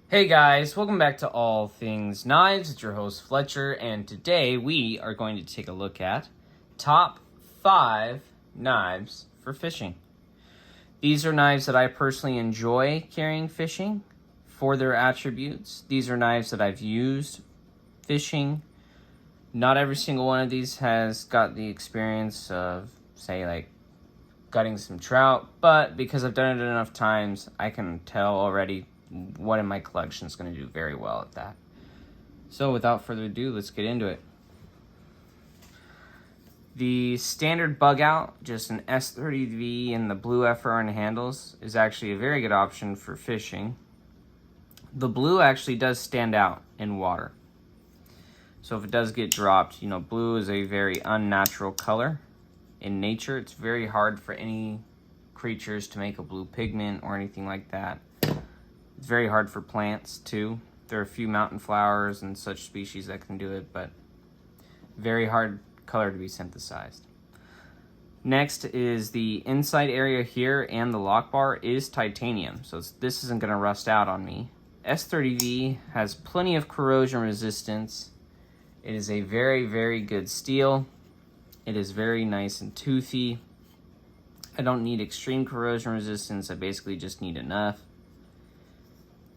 Hey guys, welcome back to All Things Knives. It's your host Fletcher, and today we are going to take a look at top 5 knives for fishing. These are knives that I personally enjoy carrying fishing for their attributes. These are knives that I've used fishing. Not every single one of these has got the experience of, say, like gutting some trout, but because I've done it enough times, I can tell already what in my collection is going to do very well at that. So without further ado, let's get into it. The standard bug out, just an S30V and the blue FRN handles, is actually a very good option for fishing. The blue actually does stand out in water. So if it does get dropped, blue is a very unnatural color in nature. It's very hard for any creatures to make a blue pigment or anything like that. It's very hard for plants too. There are a few mountain flowers and such species that can do it, but very hard color to be synthesized. Next is the inside area here, and the lock bar is titanium, so this isn't going to rust out on me. S30V has plenty of corrosion resistance. It is a very, very good steel. It is very nice and toothy. I don't need extreme corrosion resistance. I basically just need enough.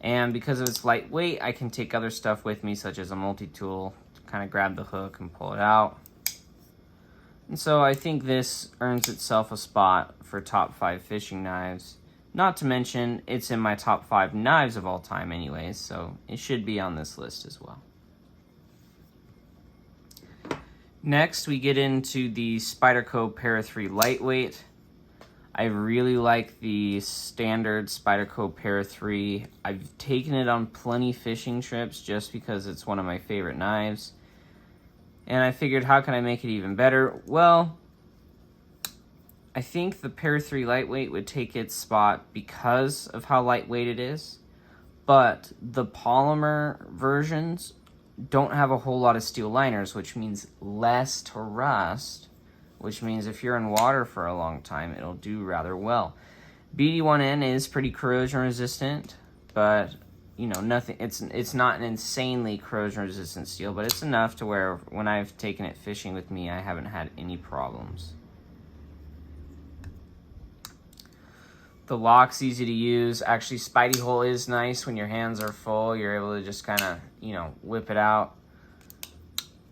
And because of its lightweight, I can take other stuff with me, such as a multi-tool, to kind of grab the hook and pull it out. And so I think this earns itself a spot for top 5 fishing knives. Not to mention, it's in my top 5 knives of all time anyways, so it should be on this list as well. Next, we get into the Spyderco Para3 Lightweight. I really like the standard Spyderco Para3. I've taken it on plenty fishing trips just because it's one of my favorite knives. And I figured, how can I make it even better? Well, I think the Para3 Lightweight would take its spot because of how lightweight it is. But the polymer versions don't have a whole lot of steel liners, which means less to rust. Which means if you're in water for a long time, it'll do rather well. BD1N is pretty corrosion resistant, but nothing. It's not an insanely corrosion resistant steel, but it's enough to where when I've taken it fishing with me, I haven't had any problems. The lock's easy to use. Actually, Spidey hole is nice when your hands are full. You're able to just kind of whip it out.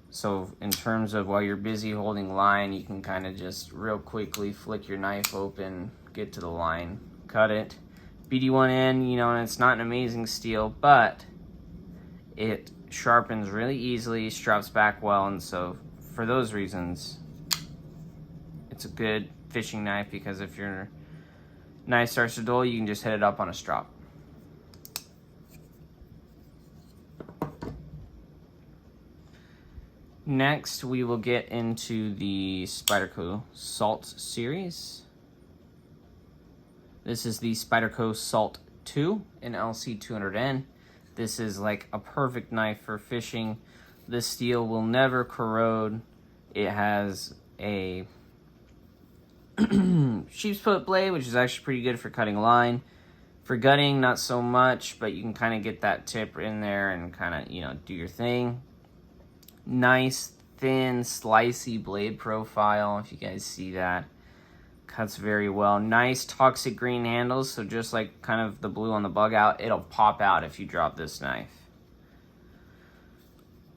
So in terms of while you're busy holding line, you can kind of just real quickly flick your knife open, get to the line, cut it. BD1N, and it's not an amazing steel, but it sharpens really easily, straps back well, and so for those reasons, it's a good fishing knife because if your knife starts to dull, you can just hit it up on a strop. Next, we will get into the Spyderco Salt series. This is the Spyderco Salt 2 in LC200N. This is like a perfect knife for fishing. This steel will never corrode. It has a sheep's foot blade, which is actually pretty good for cutting line. For gutting, not so much, but you can kind of get that tip in there and kind of, do your thing. Nice, thin, slicey blade profile, if you guys see that. Cuts very well. Nice toxic green handles, so just like kind of the blue on the bug out, it'll pop out if you drop this knife.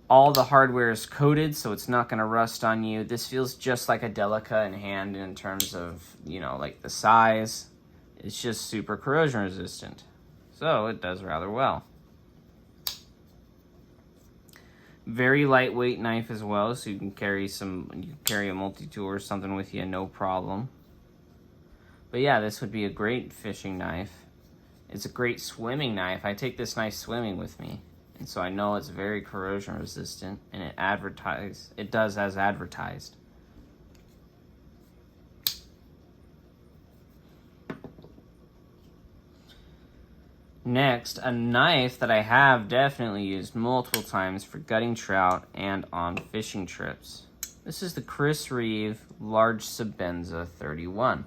All the hardware is coated, so it's not going to rust on you. This feels just like a Delica in hand in terms of, like the size. It's just super corrosion resistant, so it does rather well. Very lightweight knife as well, so you can carry a multi-tool or something with you, no problem. But yeah, this would be a great fishing knife. It's a great swimming knife. I take this knife swimming with me, and so I know it's very corrosion resistant, and it does as advertised. Next, a knife that I have definitely used multiple times for gutting trout and on fishing trips. This is the Chris Reeve Large Sebenza 31.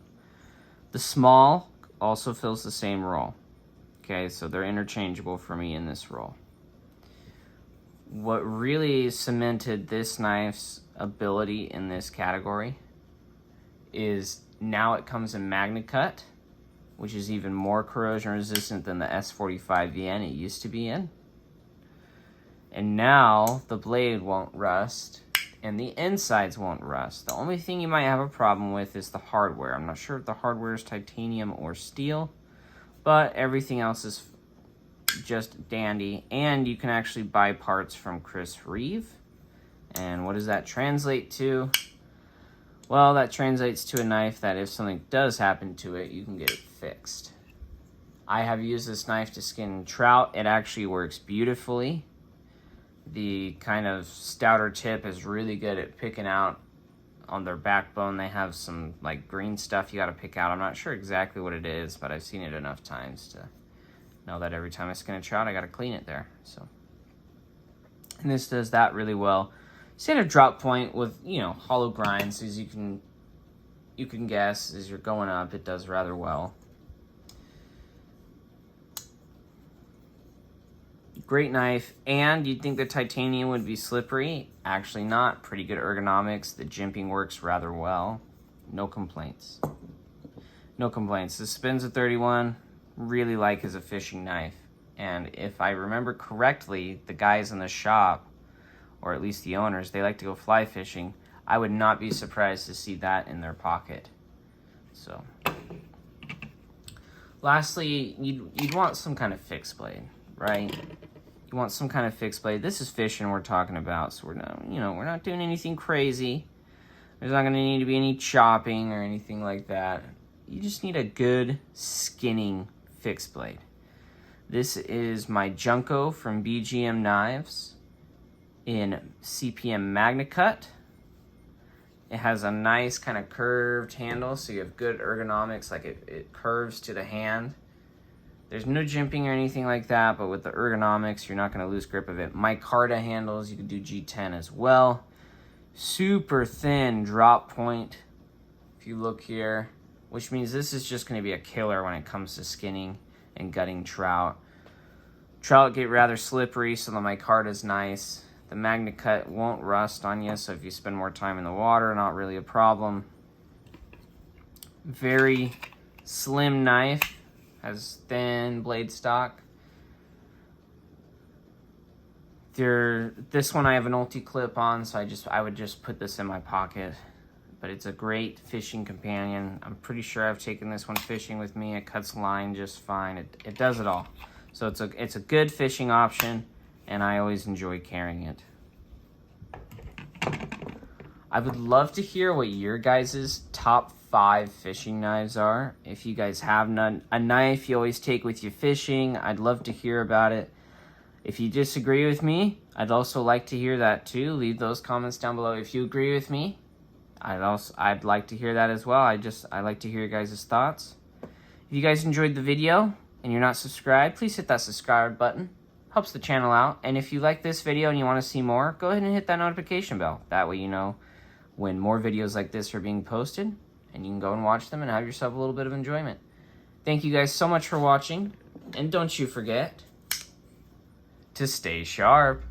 The small also fills the same role. Okay, so they're interchangeable for me in this roll. What really cemented this knife's ability in this category is now it comes in Magna Cut, which is even more corrosion resistant than the S45VN it used to be in. And now the blade won't rust and the insides won't rust. The only thing you might have a problem with is the hardware. I'm not sure if the hardware is titanium or steel, but everything else is just dandy. And you can actually buy parts from Chris Reeve. And what does that translate to? Well, that translates to a knife that if something does happen to it, you can get it fixed. I have used this knife to skin trout. It actually works beautifully. The kind of stouter tip is really good at picking out on their backbone. They have some like green stuff you got to pick out. I'm not sure exactly what it is, but I've seen it enough times to know that every time I skin a trout, I got to clean it there. So, and this does that really well. Standard drop point with, you know, hollow grinds, as you can guess, as you're going up, it does rather well. Great knife, and you'd think the titanium would be slippery. Actually not. Pretty good ergonomics. The jimping works rather well. No complaints. No complaints. The spins at 31, really like as a fishing knife. And if I remember correctly, the guys in the shop, or at least the owners, they like to go fly fishing. I would not be surprised to see that in their pocket. So, lastly, you'd want some kind of fixed blade, right? You want some kind of fixed blade. This is fishing we're talking about, so we're not doing anything crazy. There's not going to need to be any chopping or anything like that. You just need a good skinning fixed blade. This is my Junko from BGM Knives in CPM Magna Cut. It has a nice kind of curved handle, so you have good ergonomics, like it curves to the hand. There's no jimping or anything like that, but with the ergonomics, you're not going to lose grip of it. Micarta handles, you can do G10 as well. Super thin drop point, if you look here, which means this is just going to be a killer when it comes to skinning and gutting trout. Trout get rather slippery, so the micarta is nice. The Magna Cut won't rust on you, so if you spend more time in the water, not really a problem. Very slim knife. Has thin blade stock. This one I have an ulti clip on, so I would just put this in my pocket. But it's a great fishing companion. I'm pretty sure I've taken this one fishing with me. It cuts line just fine. It does it all. So it's a good fishing option, and I always enjoy carrying it. I would love to hear what your guys' top 5 fishing knives are. If you guys have a knife you always take with you fishing, I'd love to hear about it. If you disagree with me, I'd also like to hear that too. Leave those comments down below. If you agree with me, I'd like to hear that as well. I like to hear your guys' thoughts. If you guys enjoyed the video and you're not subscribed, please hit that subscribe button. Helps the channel out. And if you like this video and you want to see more, go ahead and hit that notification bell. That way you know when more videos like this are being posted, and you can go and watch them and have yourself a little bit of enjoyment. Thank you guys so much for watching, and don't you forget to stay sharp.